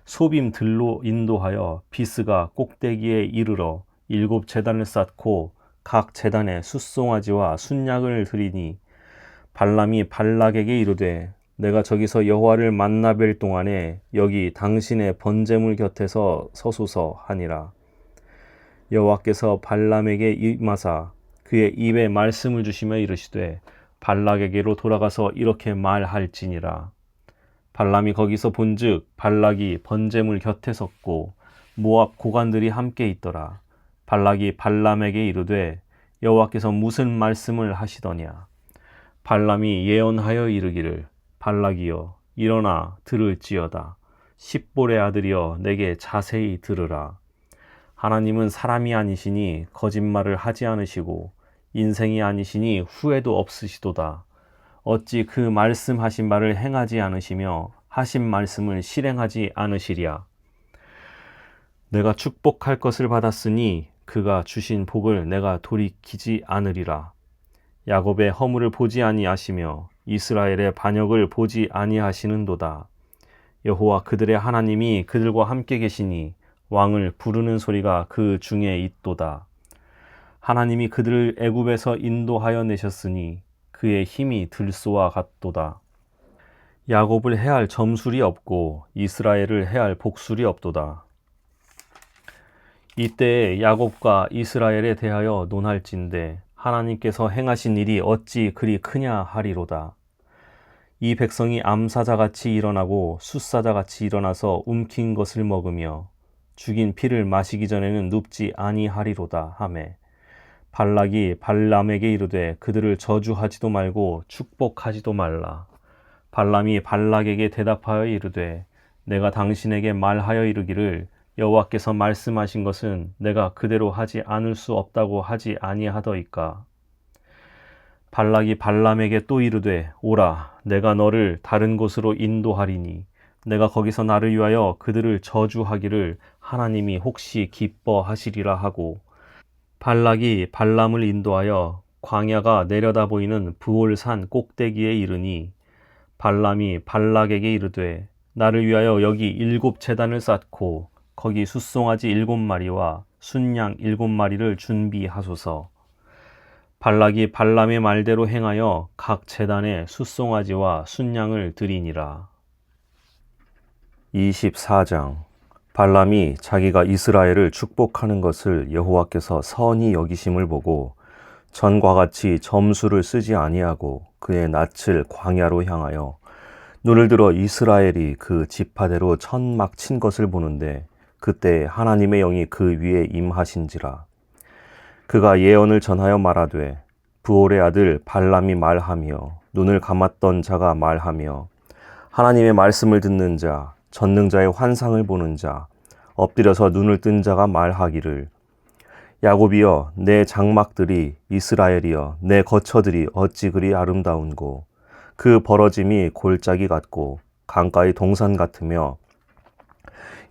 소빔 들로 인도하여 비스가 꼭대기에 이르러 7 제단을 쌓고 각 제단에 숫송아지와 순양을 드리니 발람이 발락에게 이르되 내가 저기서 여호와를 만나 뵐 동안에 여기 당신의 번제물 곁에서 서소서 하니라. 여호와께서 발람에게 임하사 그의 입에 말씀을 주시며 이르시되 발락에게로 돌아가서 이렇게 말할지니라. 발람이 거기서 본즉 발락이 번제물 곁에 섰고 모압 고관들이 함께 있더라. 발락이 발람에게 이르되 여호와께서 무슨 말씀을 하시더냐. 발람이 예언하여 이르기를 발락이여 일어나 들을지어다. 십볼의 아들이여 내게 자세히 들으라. 하나님은 사람이 아니시니 거짓말을 하지 않으시고 인생이 아니시니 후회도 없으시도다. 어찌 그 말씀하신 바를 행하지 않으시며 하신 말씀을 실행하지 않으시랴. 내가 축복할 것을 받았으니 그가 주신 복을 내가 돌이키지 않으리라. 야곱의 허물을 보지 아니하시며 이스라엘의 반역을 보지 아니하시는도다. 여호와 그들의 하나님이 그들과 함께 계시니 왕을 부르는 소리가 그 중에 있도다. 하나님이 그들을 애굽에서 인도하여 내셨으니 그의 힘이 들소와 같도다. 야곱을 해할 점술이 없고 이스라엘을 해할 복술이 없도다. 이때에 야곱과 이스라엘에 대하여 논할진대 하나님께서 행하신 일이 어찌 그리 크냐 하리로다. 이 백성이 암사자같이 일어나고 숫사자같이 일어나서 움킨 것을 먹으며 죽인 피를 마시기 전에는 눕지 아니하리로다 하매 발락이 발람에게 이르되 그들을 저주하지도 말고 축복하지도 말라. 발람이 발락에게 대답하여 이르되 내가 당신에게 말하여 이르기를 여호와께서 말씀하신 것은 내가 그대로 하지 않을 수 없다고 하지 아니하더이까. 발락이 발람에게 또 이르되 오라 내가 너를 다른 곳으로 인도하리니 내가 거기서 나를 위하여 그들을 저주하기를 하나님이 혹시 기뻐하시리라 하고 발락이 발람을 인도하여 광야가 내려다 보이는 브올산 꼭대기에 이르니 발람이 발락에게 이르되 나를 위하여 여기 7 제단을 쌓고 거기 숫송아지 7마리와 순양 7마리를 준비하소서. 발락이 발람의 말대로 행하여 각 제단에 숫송아지와 순양을 드리니라. 24장 발람이 자기가 이스라엘을 축복하는 것을 여호와께서 선히 여기심을 보고 전과 같이 점수를 쓰지 아니하고 그의 낯을 광야로 향하여 눈을 들어 이스라엘이 그 지파대로 천막 친 것을 보는데 그때 하나님의 영이 그 위에 임하신지라. 그가 예언을 전하여 말하되 브올의 아들 발람이 말하며 눈을 감았던 자가 말하며 하나님의 말씀을 듣는 자 전능자의 환상을 보는 자 엎드려서 눈을 뜬 자가 말하기를 야곱이여 내 장막들이 이스라엘이여 내 거처들이 어찌 그리 아름다운고 그 벌어짐이 골짜기 같고 강가의 동산 같으며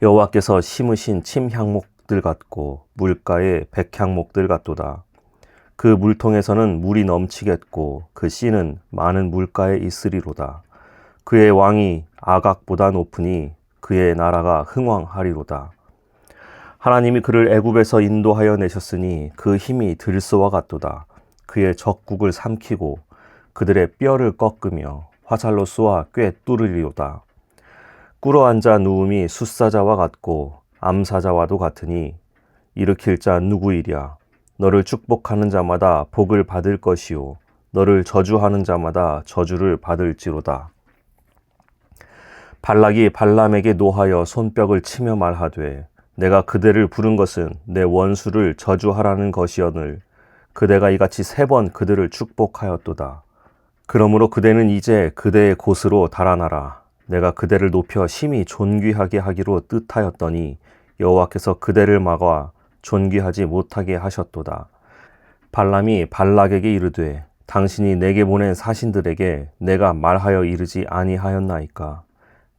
여호와께서 심으신 침향목들 같고 물가의 백향목들 같도다. 그 물통에서는 물이 넘치겠고 그 씨는 많은 물가에 있으리로다. 그의 왕이 아각보다 높으니 그의 나라가 흥왕하리로다. 하나님이 그를 애굽에서 인도하여 내셨으니 그 힘이 들소와 같도다. 그의 적국을 삼키고 그들의 뼈를 꺾으며 화살로 쏘아 꽤 뚫으리로다. 꿇어앉아 누움이 숫사자와 같고 암사자와도 같으니 일으킬 자 누구이랴. 너를 축복하는 자마다 복을 받을 것이요 너를 저주하는 자마다 저주를 받을지로다. 발락이 발람에게 노하여 손뼉을 치며 말하되 내가 그대를 부른 것은 내 원수를 저주하라는 것이오늘 그대가 이같이 3번 그들을 축복하였도다. 그러므로 그대는 이제 그대의 곳으로 달아나라. 내가 그대를 높여 심히 존귀하게 하기로 뜻하였더니 여호와께서 그대를 막아 존귀하지 못하게 하셨도다. 발람이 발락에게 이르되 당신이 내게 보낸 사신들에게 내가 말하여 이르지 아니하였나이까.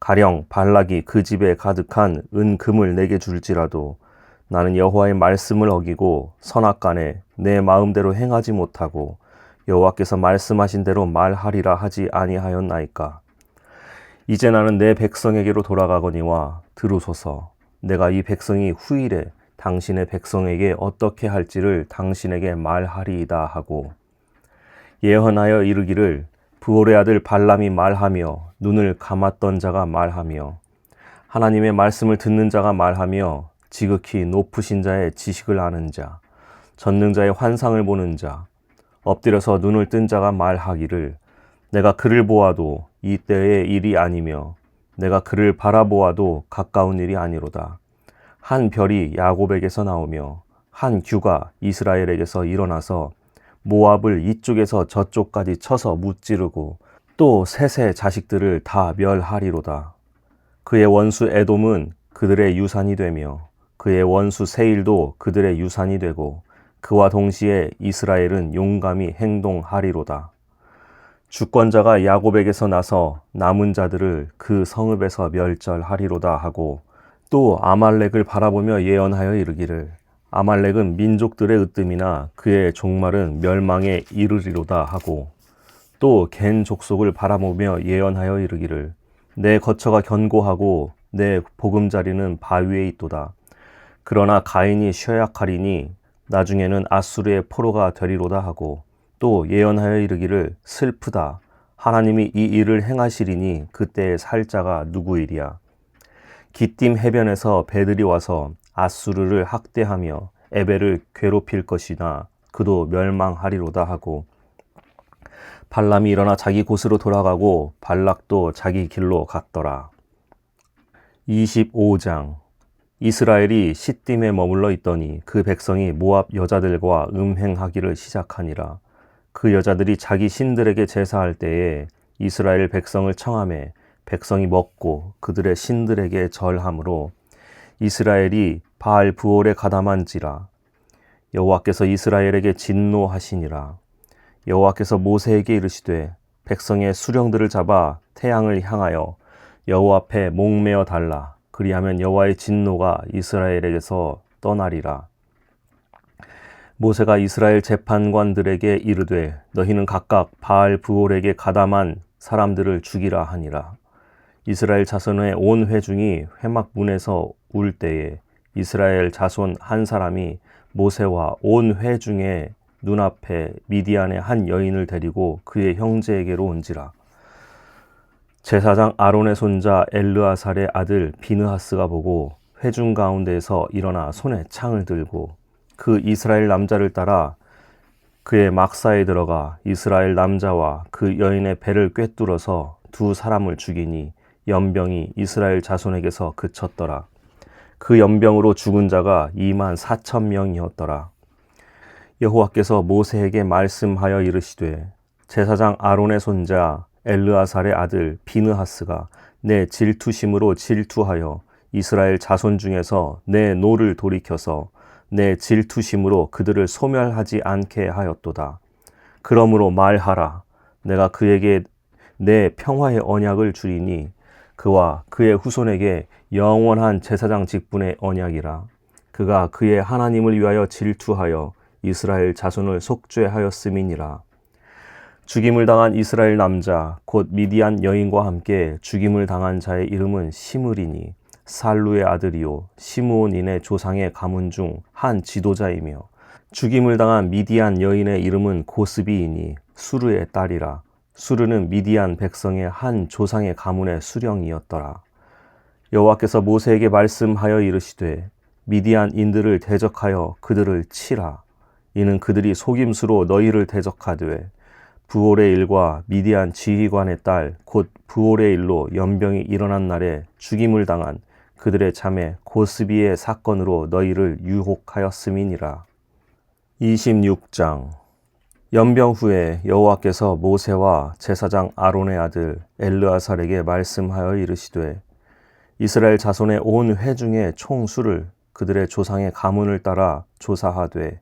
가령 발락이 그 집에 가득한 은금을 내게 줄지라도 나는 여호와의 말씀을 어기고 선악간에 내 마음대로 행하지 못하고 여호와께서 말씀하신 대로 말하리라 하지 아니하였나이까. 이제 나는 내 백성에게로 돌아가거니와 들으소서. 내가 이 백성이 후일에 당신의 백성에게 어떻게 할지를 당신에게 말하리이다 하고 예언하여 이르기를 부올의 아들 발람이 말하며 눈을 감았던 자가 말하며 하나님의 말씀을 듣는 자가 말하며 지극히 높으신 자의 지식을 아는 자 전능자의 환상을 보는 자 엎드려서 눈을 뜬 자가 말하기를 내가 그를 보아도 이때의 일이 아니며 내가 그를 바라보아도 가까운 일이 아니로다. 한 별이 야곱에게서 나오며 한 규가 이스라엘에게서 일어나서 모압을 이쪽에서 저쪽까지 쳐서 무찌르고 또 셋의 자식들을 다 멸하리로다. 그의 원수 에돔은 그들의 유산이 되며 그의 원수 세일도 그들의 유산이 되고 그와 동시에 이스라엘은 용감히 행동하리로다. 주권자가 야곱에게서 나서 남은 자들을 그 성읍에서 멸절하리로다 하고 또 아말렉을 바라보며 예언하여 이르기를 아말렉은 민족들의 으뜸이나 그의 종말은 멸망에 이르리로다 하고 또 겐 족속을 바라보며 예언하여 이르기를 내 거처가 견고하고 내 보금자리는 바위에 있도다. 그러나 가인이 쇠약하리니 나중에는 아수르의 포로가 되리로다 하고 또 예언하여 이르기를 슬프다. 하나님이 이 일을 행하시리니 그때의 살자가 누구이랴. 기띔 해변에서 배들이 와서 아수르를 학대하며 에벨을 괴롭힐 것이나 그도 멸망하리로다 하고 발람이 일어나 자기 곳으로 돌아가고 발락도 자기 길로 갔더라. 25장 이스라엘이 시딤에 머물러 있더니 그 백성이 모압 여자들과 음행하기를 시작하니라. 그 여자들이 자기 신들에게 제사할 때에 이스라엘 백성을 청하매 백성이 먹고 그들의 신들에게 절함으로 이스라엘이 바알 부올에 가담한지라. 여호와께서 이스라엘에게 진노하시니라. 여호와께서 모세에게 이르시되 백성의 수령들을 잡아 태양을 향하여 여호와 앞에 목매어 달라. 그리하면 여호와의 진노가 이스라엘에게서 떠나리라. 모세가 이스라엘 재판관들에게 이르되 너희는 각각 바알 부올에게 가담한 사람들을 죽이라 하니라. 이스라엘 자손의 온 회중이 회막 문에서 울 때에 이스라엘 자손 한 사람이 모세와 온 회중의 눈앞에 미디안의 한 여인을 데리고 그의 형제에게로 온지라. 제사장 아론의 손자 엘르아살의 아들 비느하스가 보고 회중 가운데에서 일어나 손에 창을 들고 그 이스라엘 남자를 따라 그의 막사에 들어가 이스라엘 남자와 그 여인의 배를 꿰뚫어서 2 사람을 죽이니 연병이 이스라엘 자손에게서 그쳤더라. 그 연병으로 죽은 자가 24,000명이었더라. 여호와께서 모세에게 말씀하여 이르시되 제사장 아론의 손자 엘르아살의 아들 비느하스가 내 질투심으로 질투하여 이스라엘 자손 중에서 내 노를 돌이켜서 내 질투심으로 그들을 소멸하지 않게 하였도다. 그러므로 말하라. 내가 그에게 내 평화의 언약을 주리니 그와 그의 후손에게 영원한 제사장 직분의 언약이라. 그가 그의 하나님을 위하여 질투하여 이스라엘 자손을 속죄하였음이니라. 죽임을 당한 이스라엘 남자 곧 미디안 여인과 함께 죽임을 당한 자의 이름은 시므리니 살루의 아들이요 시므온인의 조상의 가문 중 한 지도자이며 죽임을 당한 미디안 여인의 이름은 고스비이니 수르의 딸이라. 수르는 미디안 백성의 한 조상의 가문의 수령이었더라. 여호와께서 모세에게 말씀하여 이르시되 미디안인들을 대적하여 그들을 치라. 이는 그들이 속임수로 너희를 대적하되 부올의 일과 미디안 지휘관의 딸 곧 부올의 일로 연병이 일어난 날에 죽임을 당한 그들의 자매 고스비의 사건으로 너희를 유혹하였음이니라. 26장. 연병 후에 여호와께서 모세와 제사장 아론의 아들 엘르아살에게 말씀하여 이르시되 이스라엘 자손의 온 회중의 총수를 그들의 조상의 가문을 따라 조사하되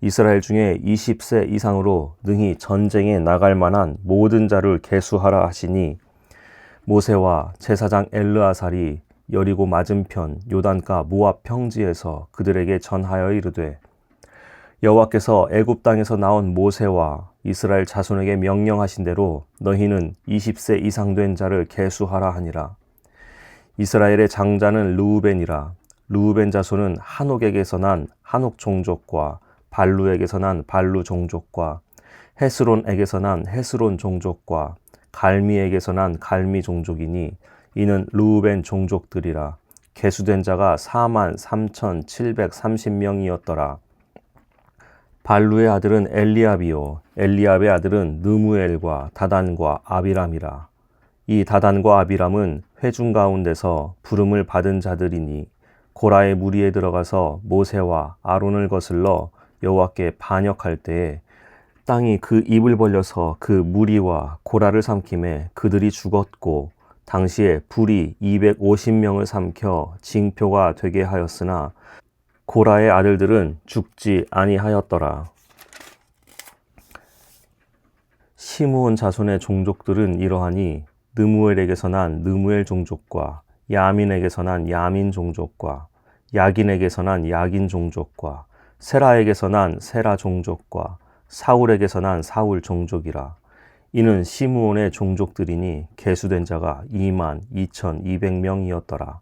이스라엘 중에 20세 이상으로 능히 전쟁에 나갈 만한 모든 자를 계수하라 하시니 모세와 제사장 엘르아살이 여리고 맞은편 요단가 모압 평지에서 그들에게 전하여 이르되 여호와께서 애굽 땅에서 나온 모세와 이스라엘 자손에게 명령하신 대로 너희는 20세 이상 된 자를 계수하라 하니라. 이스라엘의 장자는 르우벤이라. 르우벤 자손은 한옥에게서 난 한옥 종족과 발루에게서 난 발루 종족과 헤스론에게서 난 헤스론 종족과 갈미에게서 난 갈미 종족이니 이는 르우벤 종족들이라. 계수된 자가 43,730명이었더라. 발루의 아들은 엘리압이요 엘리압의 아들은 느무엘과 다단과 아비람이라. 이 다단과 아비람은 회중 가운데서 부름을 받은 자들이니 고라의 무리에 들어가서 모세와 아론을 거슬러 여호와께 반역할 때에 땅이 그 입을 벌려서 그 무리와 고라를 삼킴에 그들이 죽었고 당시에 불이 250명을 삼켜 징표가 되게 하였으나 고라의 아들들은 죽지 아니하였더라. 시므온 자손의 종족들은 이러하니 느무엘에게서 난 느무엘 종족과 야민에게서 난 야민 종족과 야긴에게서 난 야긴 종족과 세라에게서 난 세라 종족과 사울에게서 난 사울 종족이라. 이는 시므온의 종족들이니 계수된 자가 22,200명이었더라.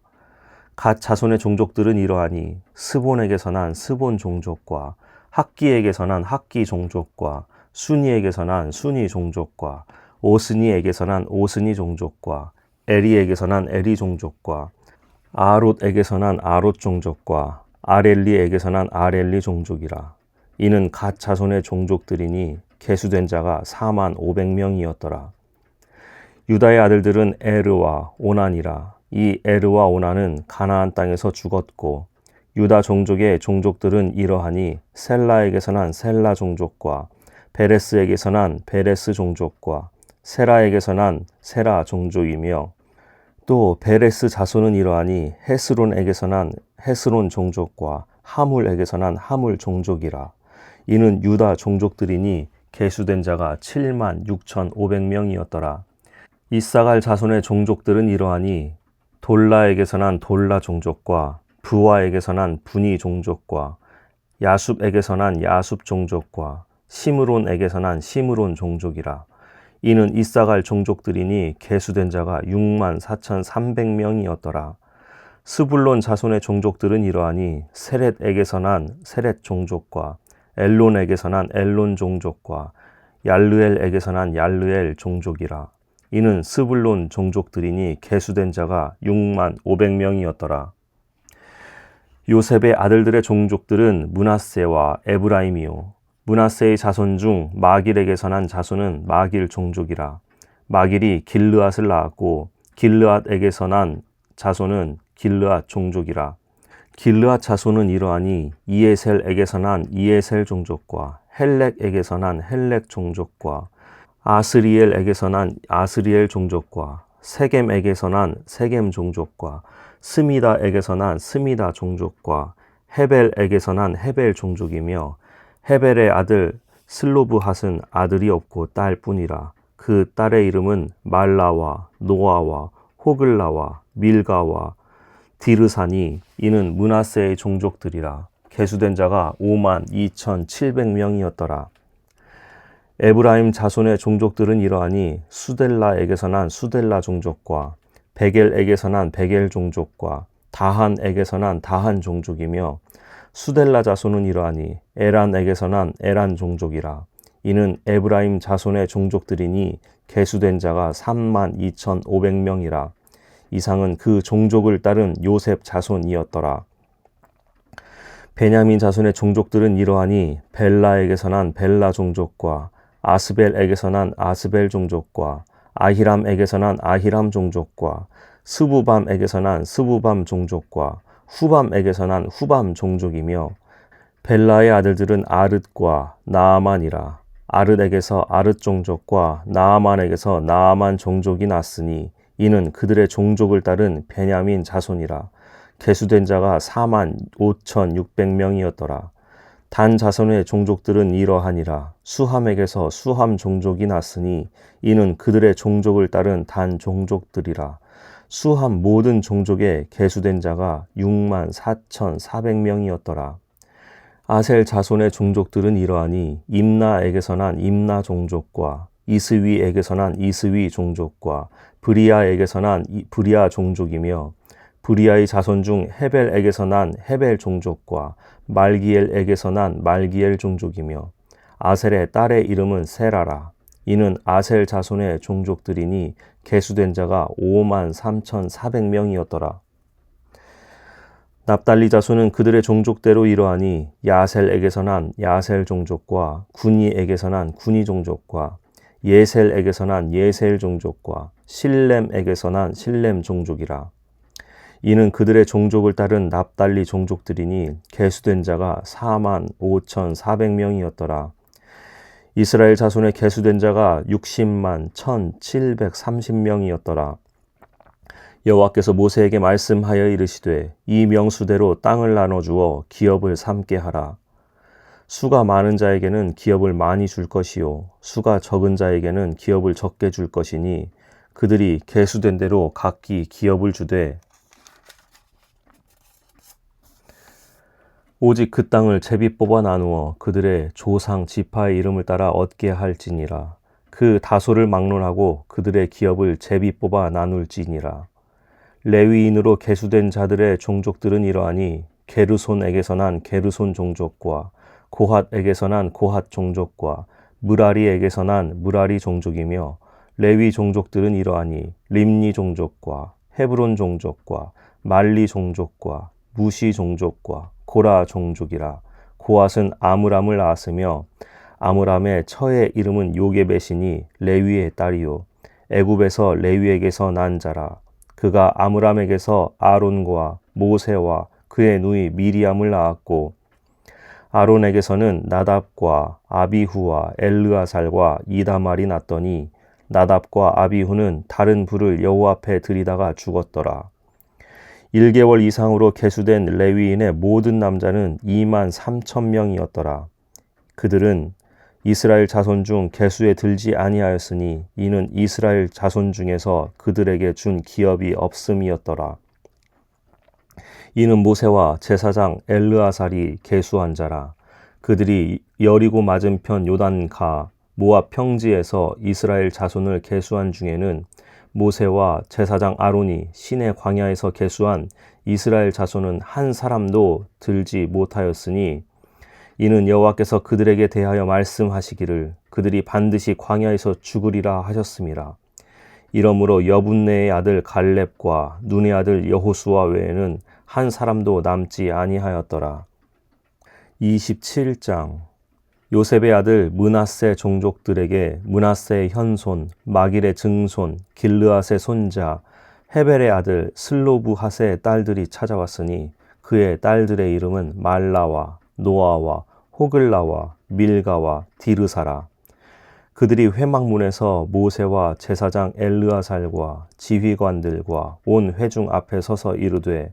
갓 자손의 종족들은 이러하니 스본에게서 난 스본 종족과 학기에게서 난 학기 종족과 순이에게서 난 순이 종족과 오스니에게서 난 오스니 종족과 에리에게서 난 에리 종족과 아롯에게서 난 아롯 종족과 아렐리에게서 난 아렐리 종족이라. 이는 갓 자손의 종족들이니 계수된 자가 45,000명이었더라. 유다의 아들들은 에르와 오난이라. 이 에르와 오난은 가나안 땅에서 죽었고 유다 종족의 종족들은 이러하니 셀라에게서 난 셀라 종족과 베레스에게서 난 베레스 종족과 세라에게서 난 세라 종족이며 또 베레스 자손은 이러하니 헤스론에게서 난 헤스론 종족과 하물에게서 난 하물 종족이라. 이는 유다 종족들이니 계수된 자가 76,500명이었더라. 이사갈 자손의 종족들은 이러하니 돌라에게서 난 돌라 종족과 부와에게서 난 분이 종족과 야숲에게서 난 야숲 종족과 시므론에게서 난 시므론 종족이라. 이는 이사갈 종족들이니 계수된 자가 64,300명이었더라. 스불론 자손의 종족들은 이러하니 세렛에게서 난 세렛 종족과 엘론에게서 난 엘론 종족과 얄르엘에게서 난 얄르엘 종족이라. 이는 스불론 종족들이니 계수된 자가 65,000명이었더라. 요셉의 아들들의 종족들은 므낫세와 에브라임이요 므낫세의 자손 중 마길에게서 난 자손은 마길 종족이라. 마길이 길르앗을 낳았고 길르앗에게서 난 자손은 길르앗 종족이라. 길르앗 자손은 이러하니 이에셀에게서 난 이에셀 종족과 헬렉에게서 난 헬렉 종족과 아스리엘에게서 난 아스리엘 종족과 세겜에게서 난 세겜 종족과 스미다에게서 난 스미다 종족과 헤벨에게서 난 헤벨 종족이며 헤벨의 아들 슬로브핫은 아들이 없고 딸뿐이라. 그 딸의 이름은 말라와 노아와 호글라와 밀가와 디르사니 이는 므낫세의 종족들이라. 계수된 자가 52,700명이었더라. 에브라임 자손의 종족들은 이러하니 수델라에게서 난 수델라 종족과 베겔에게서 난 베겔 종족과 다한에게서 난 다한 종족이며 수델라 자손은 이러하니 에란에게서 난 에란 종족이라. 이는 에브라임 자손의 종족들이니 계수된 자가 32,500명이라. 이상은 그 종족을 따른 요셉 자손이었더라. 베냐민 자손의 종족들은 이러하니 벨라에게서 난 벨라 종족과 아스벨에게서 난 아스벨 종족과 아히람에게서 난 아히람 종족과 스부밤에게서 난 스부밤 종족과 후밤에게서 난 후밤 종족이며 벨라의 아들들은 아릇과 나아만이라. 아릇에게서 아릇 종족과 나아만에게서 나아만 종족이 났으니 이는 그들의 종족을 따른 베냐민 자손이라. 계수된 자가 45,600명이었더라. 단 자손의 종족들은 이러하니라. 수함에게서 수함 종족이 났으니 이는 그들의 종족을 따른 단 종족들이라. 수함 모든 종족에 계수된 자가 64,400명이었더라. 아셀 자손의 종족들은 이러하니 임나에게서 난 임나 종족과 이스위에게서 난 이스위 종족과 브리아에게서 난 브리아 종족이며 브리아의 자손 중 헤벨에게서 난 헤벨 종족과 말기엘에게서 난 말기엘 종족이며 아셀의 딸의 이름은 세라라. 이는 아셀 자손의 종족들이니 계수된 자가 53,400명이었더라. 납달리 자손은 그들의 종족대로 이러하니 야셀에게서 난 야셀 종족과 구니에게서 난 구니 종족과 예셀에게서 난 예셀 종족과 실렘에게서 난 실렘 종족이라. 이는 그들의 종족을 따른 납달리 종족들이니 계수된 자가 45,400명이었더라. 이스라엘 자손의 계수된 자가 60만 1,730명이었더라. 여호와께서 모세에게 말씀하여 이르시되 이 명수대로 땅을 나눠주어 기업을 삼게 하라. 수가 많은 자에게는 기업을 많이 줄 것이요 수가 적은 자에게는 기업을 적게 줄 것이니 그들이 계수된 대로 각기 기업을 주되 오직 그 땅을 제비 뽑아 나누어 그들의 조상 지파의 이름을 따라 얻게 할지니라. 그 다소를 막론하고 그들의 기업을 제비 뽑아 나눌지니라. 레위인으로 계수된 자들의 종족들은 이러하니 게르손에게서 난 게르손 종족과 고핫에게서 난 고핫 종족과 무라리에게서 난 무라리 종족이며 레위 종족들은 이러하니 림니 종족과 헤브론 종족과 말리 종족과 무시 종족과 고라 종족이라. 고핫은 아므람을 낳았으며 아므람의 처의 이름은 요게벳이니 레위의 딸이요 애굽에서 레위에게서 난 자라. 그가 아므람에게서 아론과 모세와 그의 누이 미리암을 낳았고 아론에게서는 나답과 아비후와 엘르아살과 이다말이 났더니 나답과 아비후는 다른 불을 여호와 앞에 들이다가 죽었더라. 1개월 이상으로 계수된 레위인의 모든 남자는 23,000명이었더라. 그들은 이스라엘 자손 중 계수에 들지 아니하였으니 이는 이스라엘 자손 중에서 그들에게 준 기업이 없음이었더라. 이는 모세와 제사장 엘르아살이 계수한 자라. 그들이 여리고 맞은편 요단가 모압 평지에서 이스라엘 자손을 계수한 중에는 모세와 제사장 아론이 시내 광야에서 계수한 이스라엘 자손은 한 사람도 들지 못하였으니 이는 여호와께서 그들에게 대하여 말씀하시기를 그들이 반드시 광야에서 죽으리라 하셨음이라. 이러므로 여분네의 아들 갈렙과 눈의 아들 여호수아 외에는 한 사람도 남지 아니하였더라. 27장 요셉의 아들 므낫세 종족들에게 므낫세의 현손, 마길의 증손, 길르앗의 손자, 헤벨의 아들 슬로브핫의 딸들이 찾아왔으니 그의 딸들의 이름은 말라와 노아와 호글라와 밀가와 디르사라. 그들이 회막문에서 모세와 제사장 엘르아살과 지휘관들과 온 회중 앞에 서서 이르되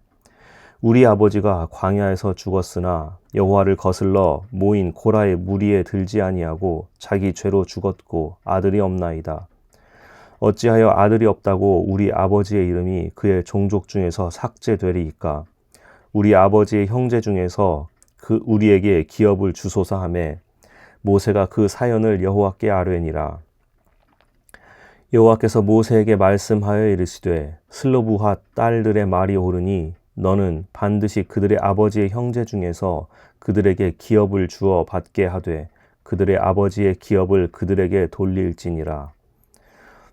우리 아버지가 광야에서 죽었으나 여호와를 거슬러 모인 고라의 무리에 들지 아니하고 자기 죄로 죽었고 아들이 없나이다. 어찌하여 아들이 없다고 우리 아버지의 이름이 그의 종족 중에서 삭제되리이까? 우리 아버지의 형제 중에서 그 우리에게 기업을 주소서 하매 모세가 그 사연을 여호와께 아뢰니라. 여호와께서 모세에게 말씀하여 이르시되 슬로브핫 딸들의 말이 옳으니 너는 반드시 그들의 아버지의 형제 중에서 그들에게 기업을 주어 받게 하되 그들의 아버지의 기업을 그들에게 돌릴지니라.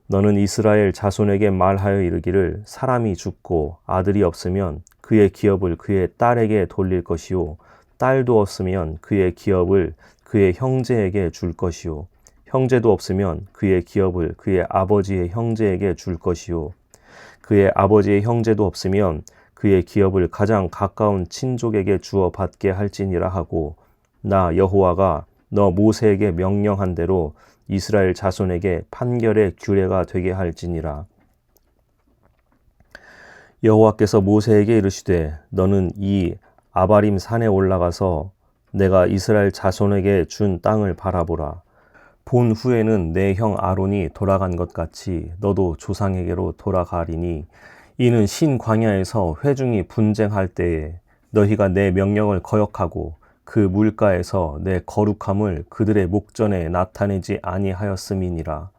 너는 이스라엘 자손에게 말하여 이르기를 사람이 죽고 아들이 없으면 그의 기업을 그의 딸에게 돌릴 것이요 딸도 없으면 그의 기업을 그의 형제에게 줄 것이요 형제도 없으면 그의 기업을 그의 아버지의 형제에게 줄 것이요 그의 아버지의 형제도 없으면 그의 기업을 가장 가까운 친족에게 주어 받게 할지니라 하고, 나 여호와가 너 모세에게 명령한 대로 이스라엘 자손에게 판결의 규례가 되게 할지니라. 여호와께서 모세에게 이르시되 너는 이 아바림 산에 올라가서 내가 이스라엘 자손에게 준 땅을 바라보라. 본 후에는 내 형 아론이 돌아간 것 같이 너도 조상에게로 돌아가리니, 이는 신 광야에서 회중이 분쟁할 때에 너희가 내 명령을 거역하고 그 물가에서 내 거룩함을 그들의 목전에 나타내지 아니하였음이니라.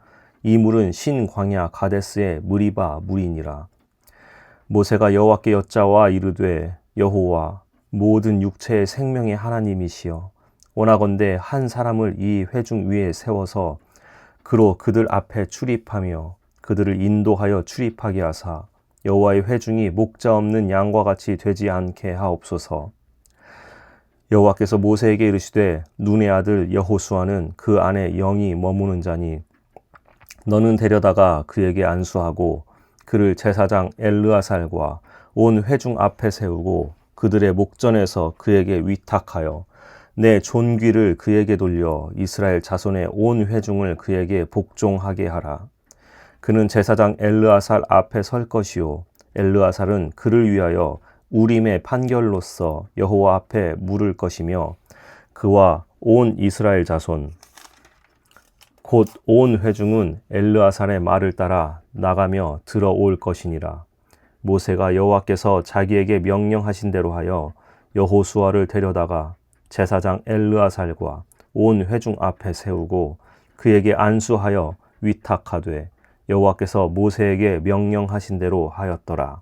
이 물은 신 광야 가데스의 무리바 물이니라. 모세가 여호와께 여짜와 이르되, 여호와 모든 육체의 생명의 하나님이시여, 원하건대 한 사람을 이 회중 위에 세워서 그로 그들 앞에 출입하며 그들을 인도하여 출입하게 하사 여호와의 회중이 목자 없는 양과 같이 되지 않게 하옵소서. 여호와께서 모세에게 이르시되 눈의 아들 여호수아는 그 안에 영이 머무는 자니 너는 데려다가 그에게 안수하고 그를 제사장 엘르아살과 온 회중 앞에 세우고 그들의 목전에서 그에게 위탁하여 내 존귀를 그에게 돌려 이스라엘 자손의 온 회중을 그에게 복종하게 하라. 그는 제사장 엘르아살 앞에 설 것이요 엘르아살은 그를 위하여 우림의 판결로서 여호와 앞에 물을 것이며 그와 온 이스라엘 자손 곧 온 회중은 엘르아살의 말을 따라 나가며 들어올 것이니라. 모세가 여호와께서 자기에게 명령하신 대로 하여 여호수아를 데려다가 제사장 엘르아살과 온 회중 앞에 세우고 그에게 안수하여 위탁하되 여호와께서 모세에게 명령하신 대로 하였더라.